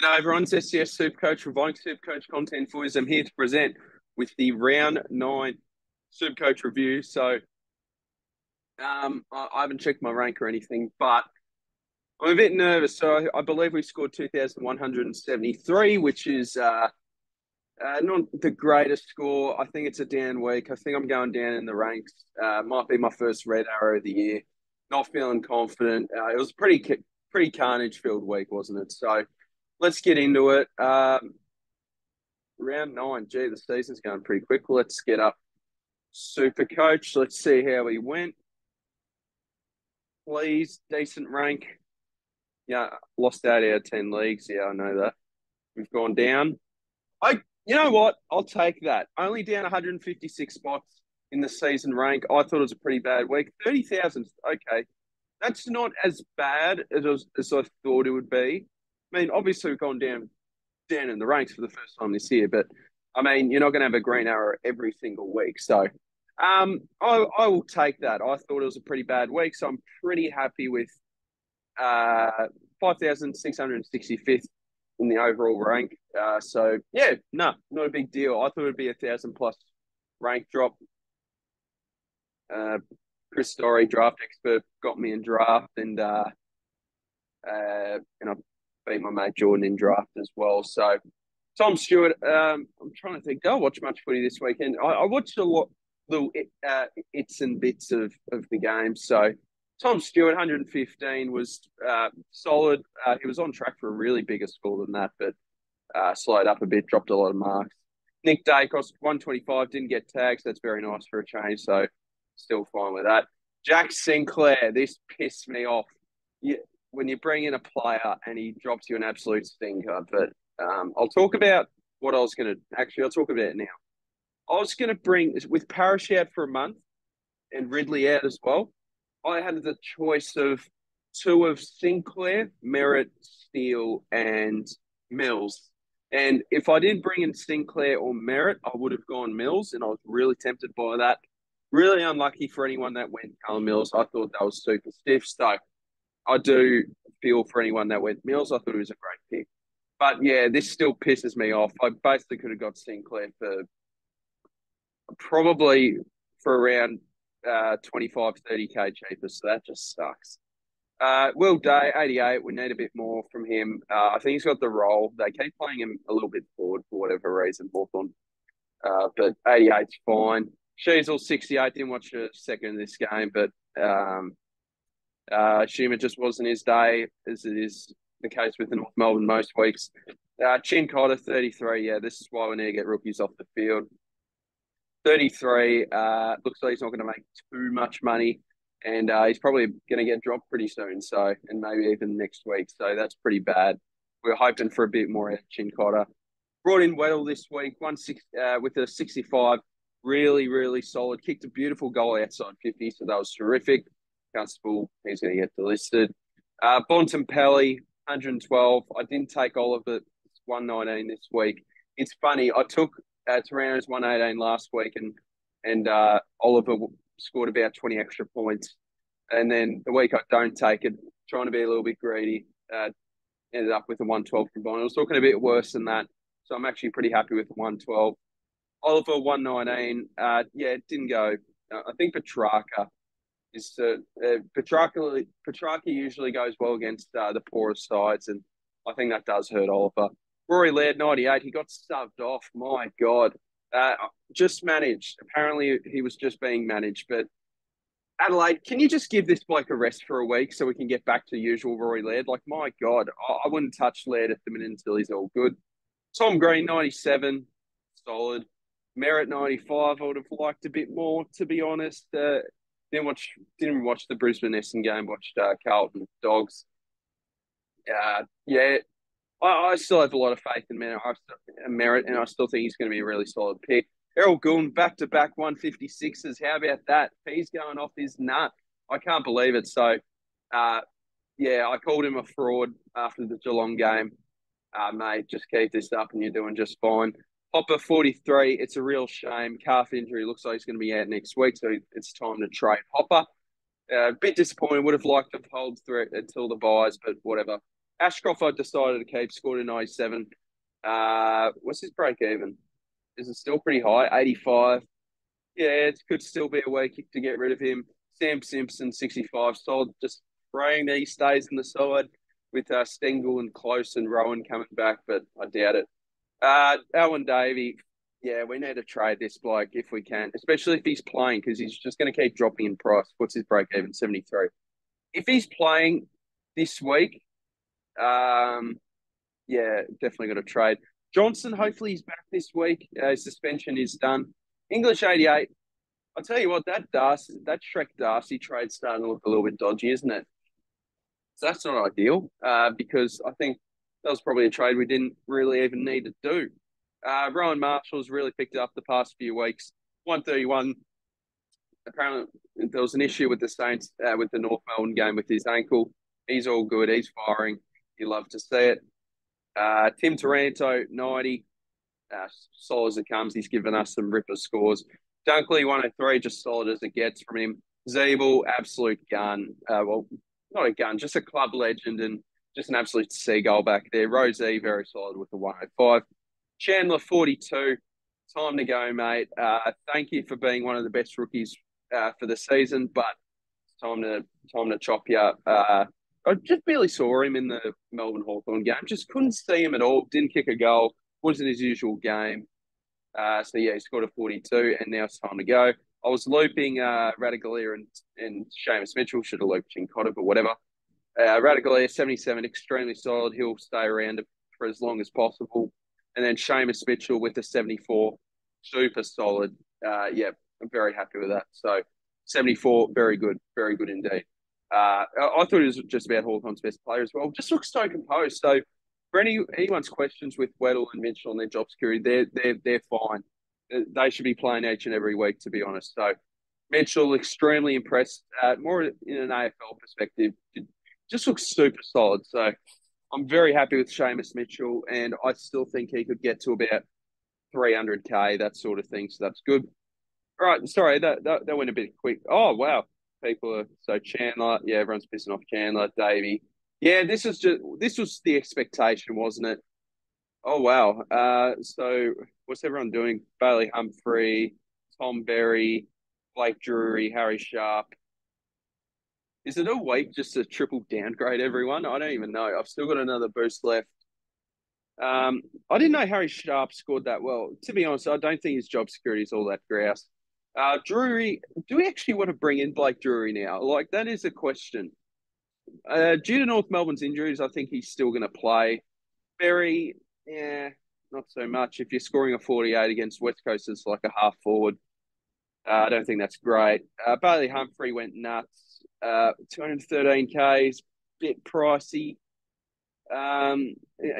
G'day everyone, it's SDS SuperCoach, providing SuperCoach content for you. I'm here to present with the round 9 SuperCoach review. I haven't checked my rank or anything, but I'm a bit nervous. I believe we scored 2,173, which is not the greatest score. I think it's a down week. I think I'm going down in the ranks. Might be my first red arrow of the year. Not feeling confident. It was pretty carnage-filled week, wasn't it? So let's get into it. Round 9. Gee, the season's going pretty quick. Let's get up SuperCoach. Let's see how we went. Please, decent rank. Yeah, lost 8 out of 10 leagues. Yeah, I know that. We've gone down. You know what? I'll take that. Only down 156 spots in the season rank. I thought it was a pretty bad week. 30,000. Okay, that's not as bad as I thought it would be. I mean, obviously we've gone down in the ranks for the first time this year, but I mean, you're not going to have a green arrow every single week. So, I will take that. I thought it was a pretty bad week, so I'm pretty happy with 5,665th in the overall rank. So yeah, no, not a big deal. I thought it'd be 1,000 plus rank drop. Chris Story, draft expert, got me in draft, and I beat my mate Jordan in draft as well. So Tom Stewart, I'm trying to think. Did I watch much footy this weekend? I watched a lot, little its and bits of the game. So Tom Stewart, 115 was solid. He was on track for a really bigger score than that, but slowed up a bit, dropped a lot of marks. Nick Dacos, 125, didn't get tagged. So that's very nice for a change. So still fine with that. Jack Sinclair, this pissed me off. When you bring in a player and he drops you an absolute stinker. But I'll talk about what I was going to actually. I'll talk about it now. I was going to bring with Parrish out for a month and Ridley out as well. I had the choice of two of Sinclair, Merritt, Steele, and Mills. And if I didn't bring in Sinclair or Merritt, I would have gone Mills, and I was really tempted by that. Really unlucky for anyone that went Callum Mills. I thought that was super stiff. So I do feel for anyone that went Mills. I thought it was a great pick. But yeah, this still pisses me off. I basically could have got Sinclair for probably for around 25, 30K cheaper. So that just sucks. Will Day, 88. We need a bit more from him. I think he's got the role. They keep playing him a little bit forward for whatever reason, Hawthorn. But 88's fine. Sheasel, 68. Didn't watch a second of this game, but assume it just wasn't his day, as it is the case with the North Melbourne most weeks. Chin Cotter, 33. Yeah, this is why we need to get rookies off the field. 33. Looks like he's not going to make too much money, and he's probably going to get dropped pretty soon. So, and maybe even next week. So that's pretty bad. We're hoping for a bit more out of Chin Cotter. Brought in Weddle this week, with a 65. Really, really solid. Kicked a beautiful goal outside 50, so that was terrific. Constable, he's going to get delisted. Bontempelli, 112. I didn't take Oliver, 119 this week. It's funny. I took Torano's 118 last week, and Oliver scored about 20 extra points. And then the week I don't take it, trying to be a little bit greedy, ended up with a 112 combined. I was talking a bit worse than that, so I'm actually pretty happy with the 112. Oliver, 119. Yeah, it didn't go. I think Petrarca is Petrarca usually goes well against the poorest sides, and I think that does hurt Oliver. Rory Laird, 98. He got subbed off. My God. Just managed. Apparently, he was just being managed. But Adelaide, can you just give this bloke a rest for a week so we can get back to usual Rory Laird? Like, my God, I wouldn't touch Laird at the minute until he's all good. Tom Green, 97. Solid. Merritt, 95. I would have liked a bit more, to be honest. Didn't watch the Brisbane Essendon game. Watched Carlton Dogs. Yeah, I still have a lot of faith in Merritt, and I still think he's going to be a really solid pick. Errol Goulden, back-to-back 156s. How about that? He's going off his nut. I can't believe it. So, yeah, I called him a fraud after the Geelong game. Mate, just keep this up and you're doing just fine. Hopper, 43. It's a real shame. Calf injury. Looks like he's going to be out next week, so it's time to trade. Hopper, a bit disappointed. Would have liked to hold through until the buys, but whatever. Ashcroft, I decided to keep, scored a 97. What's his break even? Is it still pretty high? 85. Yeah, it could still be a week to get rid of him. Sam Simpson, 65. Solid, just praying that he stays in the side with Stengel and Close and Rowan coming back, but I doubt it. Alan Davey, yeah, we need to trade this bloke if we can, especially if he's playing, because he's just going to keep dropping in price. What's his break even? 73. If he's playing this week, um, yeah, definitely got to trade. Johnson, hopefully he's back this week. His suspension is done. English 88. I'll tell you what, that Shrek Darcy trade's starting to look a little bit dodgy, isn't it? So that's not ideal because I think that was probably a trade we didn't really even need to do. Rowan Marshall's really picked it up the past few weeks. 131. Apparently, there was an issue with the Saints with the North Melbourne game with his ankle. He's all good. He's firing. You love to see it. Tim Taranto, 90. Solid as it comes. He's given us some ripper scores. Dunkley, 103, just solid as it gets from him. Zeeble, absolute gun. Well, not a gun, just a club legend and just an absolute seagull back there. Rosie, very solid with the 105. Chandler, 42. Time to go, mate. Thank you for being one of the best rookies for the season, but it's time to chop you up. I just barely saw him in the Melbourne Hawthorn game. Just couldn't see him at all. Didn't kick a goal. Wasn't his usual game. So yeah, he scored a 42, and now it's time to go. I was looping Radaglia and Seamus Mitchell. Should have looped Chincotta, but whatever. Radaglia, 77, extremely solid. He'll stay around for as long as possible. And then Seamus Mitchell with the 74, super solid. Yeah, I'm very happy with that. So 74, very good indeed. I thought it was just about Hawthorn's best player as well. Just looks so composed. So for anyone's questions with Weddle and Mitchell and their job security, they're fine. They should be playing each and every week, to be honest. So Mitchell, extremely impressed. More in an AFL perspective, just looks super solid. So I'm very happy with Seamus Mitchell, and I still think he could get to about 300k, that sort of thing. So that's good. All right, sorry, that went a bit quick. Oh wow, people are so Chandler. Yeah, everyone's pissing off Chandler, Davey. Yeah, this was the expectation, wasn't it? Oh wow. So what's everyone doing? Bailey Humphrey, Tom Berry, Blake Drury, Harry Sharp. Is it a week just to triple downgrade everyone? I don't even know. I've still got another boost left. I didn't know Harry Sharp scored that well. To be honest, I don't think his job security is all that grouse. Drury, do we actually want to bring in Blake Drury now? Like, that is a question. Due to North Melbourne's injuries, I think he's still going to play. Berry, yeah, not so much. If you're scoring a 48 against West Coast, it's like a half forward. I don't think that's great. Bailey Humphrey went nuts. 213k is a bit pricey.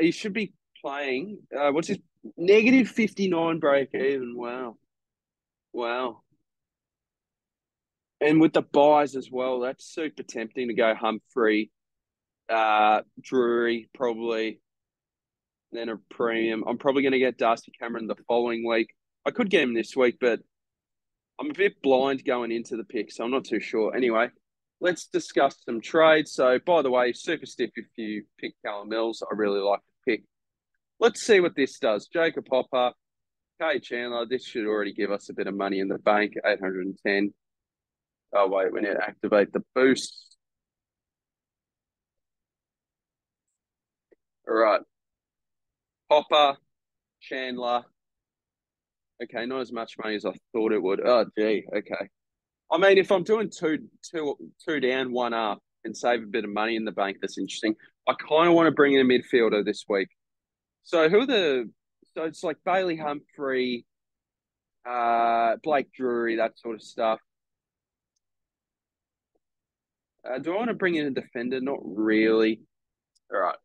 He should be playing. What's his negative 59 break even? Wow. And with the buys as well, that's super tempting to go Humphrey, Drury, probably, then a premium. I'm probably going to get Darcy Cameron the following week. I could get him this week, but I'm a bit blind going into the pick, so I'm not too sure. Anyway, let's discuss some trades. So, by the way, super stiff if you pick Callum Mills. I really like the pick. Let's see what this does. Jacob Hopper, Kay Chandler. This should already give us a bit of money in the bank, 810. Oh, wait, we need to activate the boost. All right. Hopper, Chandler. Okay, not as much money as I thought it would. Oh, gee. Okay. I mean, if I'm doing two down, one up, and save a bit of money in the bank, that's interesting. I kind of want to bring in a midfielder this week. So so it's like Bailey Humphrey, Blake Drury, that sort of stuff. Do I want to bring in a defender? Not really. All right.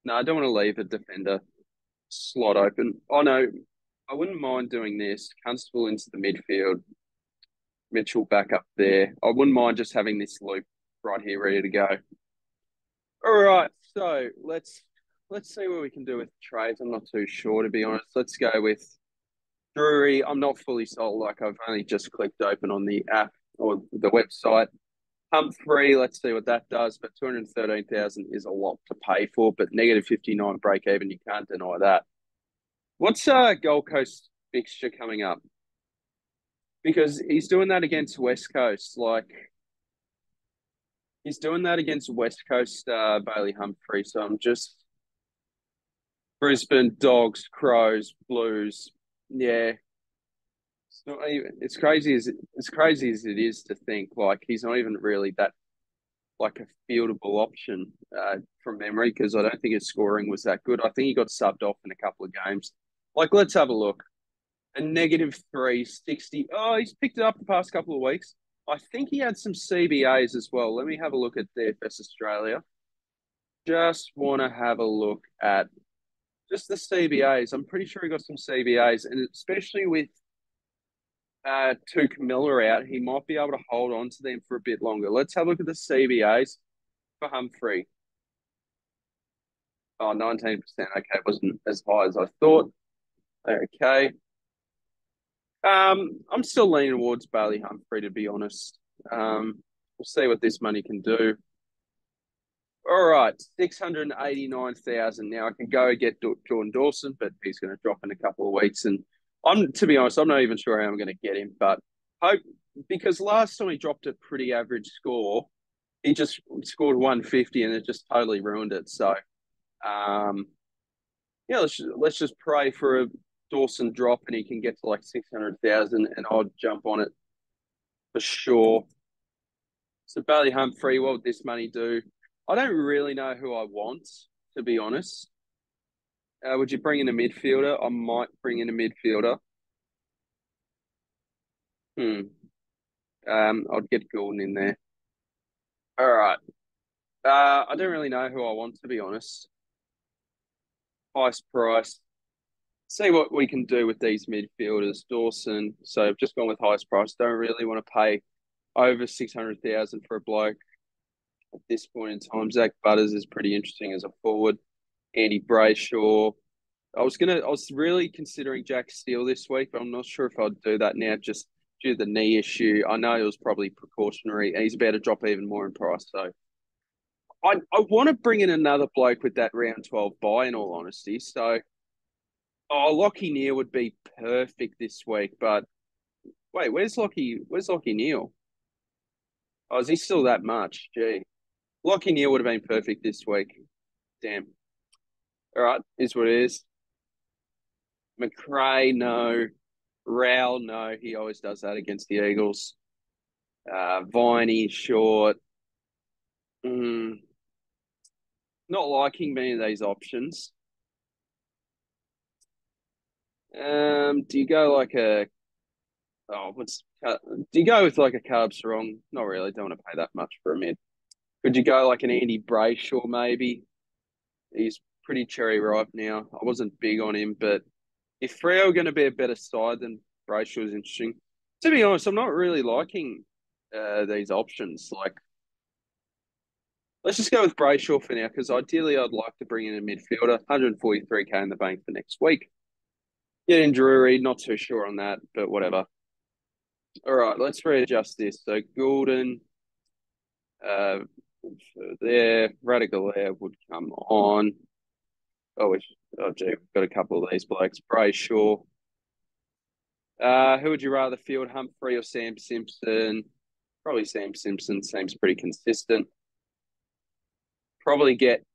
No, I don't want to leave a defender slot open. Oh no, I wouldn't mind doing this. Constable into the midfield, Mitchell back up there. I wouldn't mind just having this loop right here ready to go. All right, so let's see what we can do with trades. I'm not too sure, to be honest. Let's go with Drury. I'm not fully sold. Like, I've only just clicked open on the app or the website. Humphrey, let's see what that does. But 213,000 is a lot to pay for. But negative 59 break even, you can't deny that. What's Gold Coast fixture coming up? Because he's doing that against West Coast. Like he's doing that against West Coast Bailey Humphrey. So I'm just Brisbane Dogs, Crows, Blues. Yeah, it's not even. It's crazy as it is to think like he's not even really that like a fieldable option from memory because I don't think his scoring was that good. I think he got subbed off in a couple of games. Like, let's have a look. A negative 360. Oh, he's picked it up the past couple of weeks. I think he had some CBAs as well. Let me have a look at DFS Australia. Just want to have a look at just the CBAs. I'm pretty sure he got some CBAs, and especially with two Camilla out, he might be able to hold on to them for a bit longer. Let's have a look at the CBAs for Humphrey. Oh, 19%. Okay, it wasn't as high as I thought. Okay. I'm still leaning towards Bailey Humphrey, to be honest. We'll see what this money can do. All right, 689,000. Now I can go get Jordan Dawson, but he's going to drop in a couple of weeks. And to be honest, I'm not even sure how I'm going to get him, but hope because last time he dropped a pretty average score, he just scored 150 and it just totally ruined it. So, yeah, let's just pray for a Dawson drop and he can get to like 600,000 and I'll jump on it for sure. So Bailey Humphrey, what would this money do? I don't really know who I want, to be honest. Would you bring in a midfielder? I might bring in a midfielder. I'd get Gordon in there. All right. I don't really know who I want, to be honest. Highest price. See what we can do with these midfielders. Dawson. So I've just gone with highest price. Don't really want to pay over 600,000 for a bloke at this point in time. Zach Butters is pretty interesting as a forward. Andy Brayshaw. I was really considering Jack Steele this week, but I'm not sure if I'd do that now just due to the knee issue. I know it was probably precautionary and he's about to drop even more in price. So I want to bring in another bloke with that round 12 buy in all honesty. So Lockie Neal would be perfect this week, but wait, where's Lockie Neal? Oh, is he still that much? Gee. Lockie Neal would have been perfect this week. Damn. All right, is what it is. McRae, no. Rowell, no. He always does that against the Eagles. Viney, short. Not liking many of these options. Do you go like a do you go with like a Carb Sarong? Not really. Don't want to pay that much for a mid. Could you go like an Andy Brayshaw maybe? He's pretty cherry ripe now. I wasn't big on him, but if Freo are going to be a better side, then Brayshaw is interesting. To be honest, I'm not really liking these options. Like, let's just go with Brayshaw for now, because ideally I'd like to bring in a midfielder. 143k in the bank for next week. Get in Drury, not too sure on that, but whatever. All right, let's readjust this. So Gordon, there, Radical Air would come on. Oh, gee, we've got a couple of these blokes. Brayshaw. Who would you rather field, Humphrey or Sam Simpson? Probably Sam Simpson. Seems pretty consistent. Probably get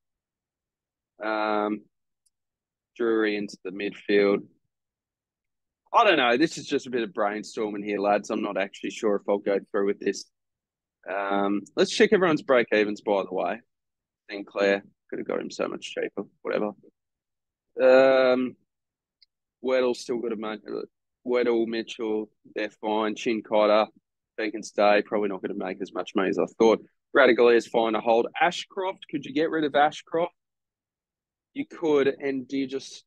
Drury into the midfield. I don't know. This is just a bit of brainstorming here, lads. I'm not actually sure if I'll go through with this. Let's check everyone's break evens, by the way. Sinclair could have got him so much cheaper. Whatever. Weddle's still got to make it. Weddle, Mitchell, they're fine. Chin Cotter, Beacon Stay, probably not going to make as much money as I thought. Radical is fine to hold. Ashcroft, could you get rid of Ashcroft? You could, and do you just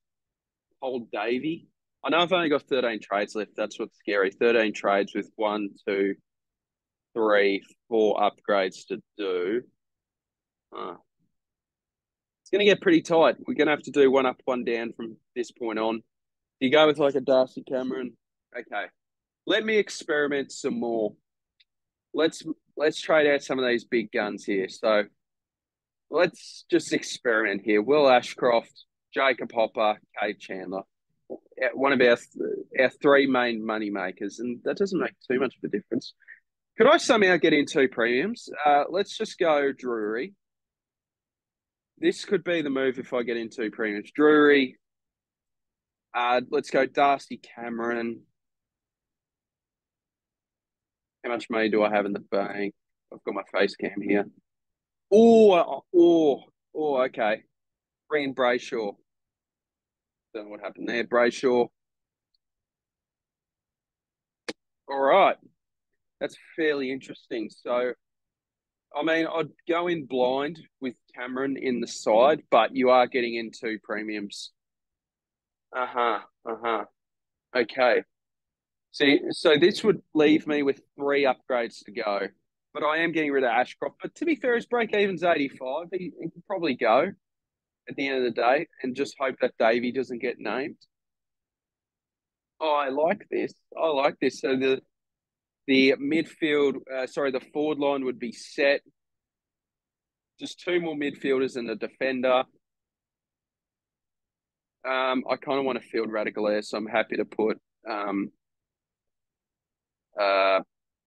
hold Davey? I know I've only got 13 trades left. That's what's scary. 13 trades with 1, 2, 3, 4 upgrades to do. It's going to get pretty tight. We're going to have to do one up, one down from this point on. You go with like a Darcy Cameron. Okay. Let me experiment some more. Let's let's trade out some of these big guns here. So let's just experiment here. Will Ashcroft, Jacob Hopper, Cade Chandler. One of our three main money makers, and that doesn't make too much of a difference. Could I somehow get in two premiums? Let's just go Drury. This could be the move if I get in two premiums. Drury. Let's go Darcy Cameron. How much money do I have in the bank? I've got my face cam here. Okay. Bring in Brayshaw. Don't know what happened there. Brayshaw. All right. That's fairly interesting. So, I mean, I'd go in blind with Cameron in the side, but you are getting in two premiums. Okay. See, so this would leave me with three upgrades to go. But I am getting rid of Ashcroft. But to be fair, his break even's 85. He can probably go at the end of the day and just hope that Davey doesn't get named. Oh, I like this. I like this. So the midfield, the forward line would be set. Just two more midfielders and a defender. I kind of want to field Radaglia, so I'm happy to put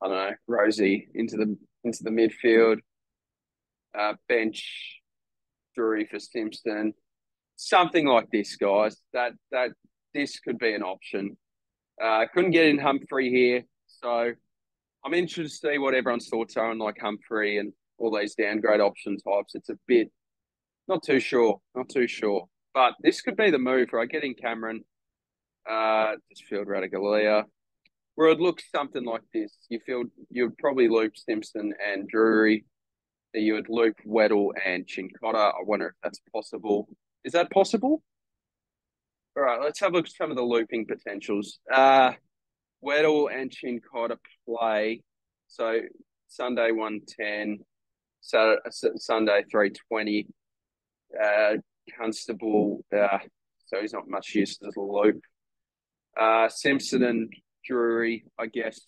I don't know, Rosie into the midfield. Bench Drury for Simpson. Something like this, guys. That this could be an option. Couldn't get in Humphrey here, so I'm interested to see what everyone's thoughts are on like Humphrey and all these downgrade option types. It's a bit not too sure. But this could be the move, right? Getting Cameron, just field Radaglia. Where it looks something like this. You'd probably loop Simpson and Drury. You would loop Weddle and Chincotta. I wonder if that's possible. Is that possible? All right, let's have a look at some of the looping potentials. Weddle and Chincotta play. So Sunday 110, Sunday 320. Constable, so he's not much use as a loop. Simpson and Drury, I guess.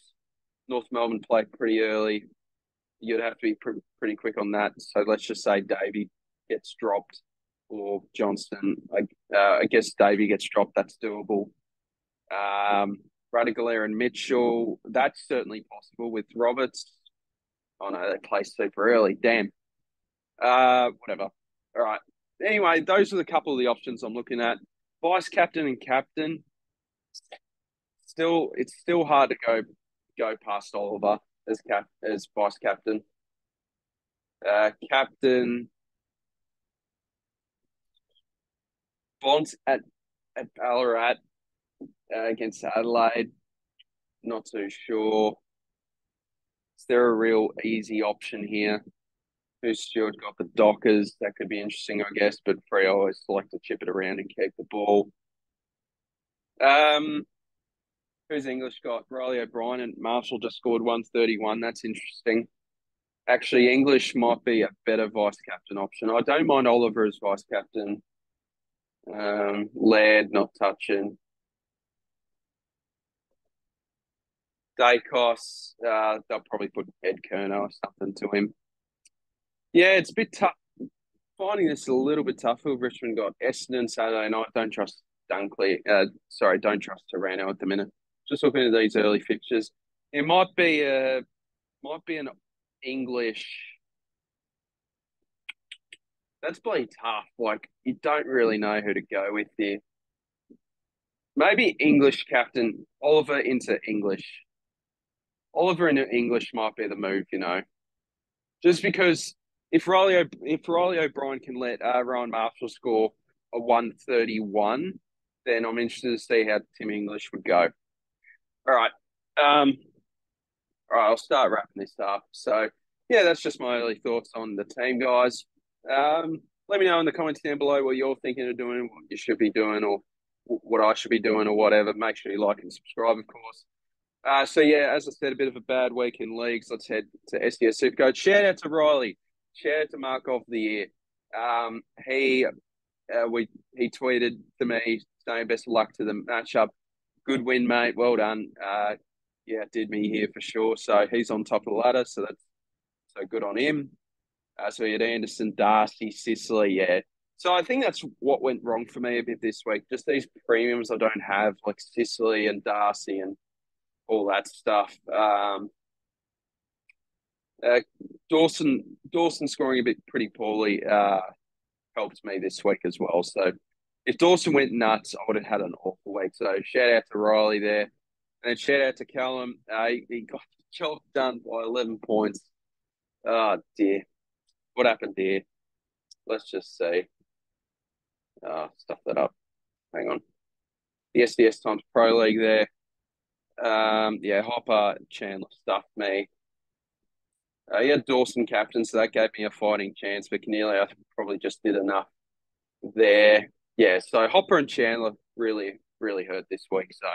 North Melbourne play pretty early. You'd have to be pretty quick on that. So let's just say Davey gets dropped or Johnston. I guess Davey gets dropped. That's doable. Radaglia and Mitchell, that's certainly possible with Roberts. Oh no, they play super early. Damn. Whatever. All right. Anyway, those are the couple of the options I'm looking at. Vice captain and captain. It's still hard to go past Oliver as vice captain. Captain Bont at Ballarat against Adelaide. Not too sure. Is there a real easy option here? Who's Stewart got the Dockers? That could be interesting, I guess. But Freo always like to chip it around and keep the ball. Who's English got? Riley O'Brien and Marshall just scored 131. That's interesting. Actually, English might be a better vice captain option. I don't mind Oliver as vice captain. Laird not touching. Dacos, they'll probably put Ed Kerner or something to him. Yeah, it's a bit tough. Finding this a little bit tougher. Richmond got Essendon Saturday night. Don't trust Dunkley. Don't trust Taranto at the minute. Just looking at these early fixtures, it might be an English. That's bloody tough. Like you don't really know who to go with here. Maybe English captain Oliver into English. Oliver into English might be the move, just because if Riley O'Brien can let Rowan Marshall score a 131, then I'm interested to see how Tim English would go. All right. All right, I'll start wrapping this up. So, yeah, that's just my early thoughts on the team, guys. Let me know in the comments down below what you're thinking of doing, what you should be doing, or what I should be doing, or whatever. Make sure you like and subscribe, of course. As I said, a bit of a bad week in leagues. Let's head to SDS SuperCoach. Shout out to Riley. Shout out to Mark of the Year. He tweeted to me saying best of luck to the matchup. Good win, mate. Well done. Did me here for sure. So he's on top of the ladder. So So good on him. So he had Anderson, Darcy, Sicily, yeah. So I think that's what went wrong for me a bit this week. Just these premiums I don't have, like Sicily and Darcy and all that stuff. Uh, Dawson scoring a bit pretty poorly helped me this week as well. So if Dawson went nuts, I would have had an awful week. So shout out to Riley there. And then shout out to Callum. He got the job done by 11 points. Oh, dear. What happened there? Let's just see. Stuff that up. Hang on. The SDS times Pro League there. Yeah, Hopper, Chandler stuffed me. He had Dawson captain, so that gave me a fighting chance. But Keneally, I probably just did enough there. Yeah, so Hopper and Chandler really, really hurt this week. So,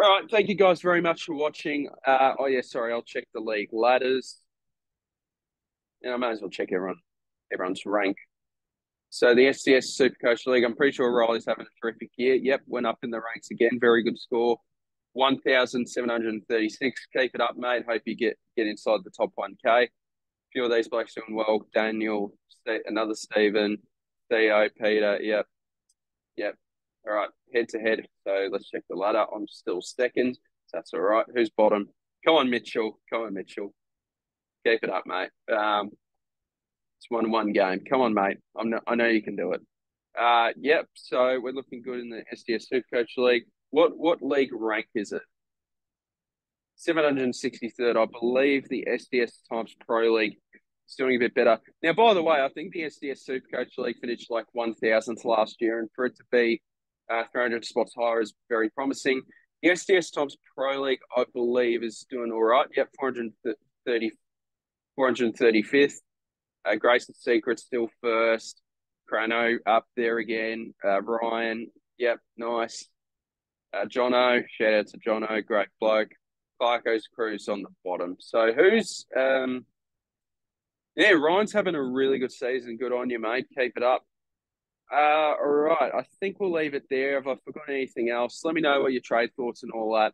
all right, thank you guys very much for watching. Oh, yeah, sorry, I'll check the league ladders. I might as well check everyone's rank. So the SDS SuperCoach League, I'm pretty sure Riley's having a terrific year. Yep, went up in the ranks again. Very good score. 1,736. Keep it up, mate. Hope you get inside the top 1K. A few of these blokes doing well. Daniel, another Stephen, Theo, Peter. Yep. All right, head to head. So let's check the ladder. I'm still second. So that's all right. Who's bottom? Come on, Mitchell. Keep it up, mate. It's 1-1 game. Come on, mate. I know you can do it. Yep. So we're looking good in the SDS SuperCoach League. What league rank is it? 763rd. I believe the SDS times Pro League is doing a bit better. Now, by the way, I think the SDS SuperCoach League finished like 1,000th last year, and for it to be 300 spots higher is very promising. The SDS times Pro League, I believe, is doing all right. Yep, 435th. Grayson's Secret still first. Crano up there again. Ryan, yep, nice. Jono, shout out to Jono, great bloke. Clarko's Crew's on the bottom. So who's Ryan's having a really good season. Good on you, mate. Keep it up. All right. I think we'll leave it there. If I've forgotten anything else, let me know what your trade thoughts and all that.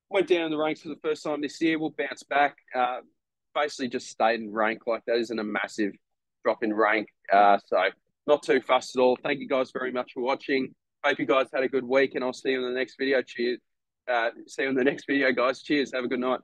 Went down in the ranks for the first time this year. We'll bounce back. Basically just stayed in rank. Like that isn't a massive drop in rank. So not too fussed at all. Thank you guys very much for watching. Hope you guys had a good week, and I'll see you in the next video. Cheers. See you in the next video, guys. Cheers. Have a good night.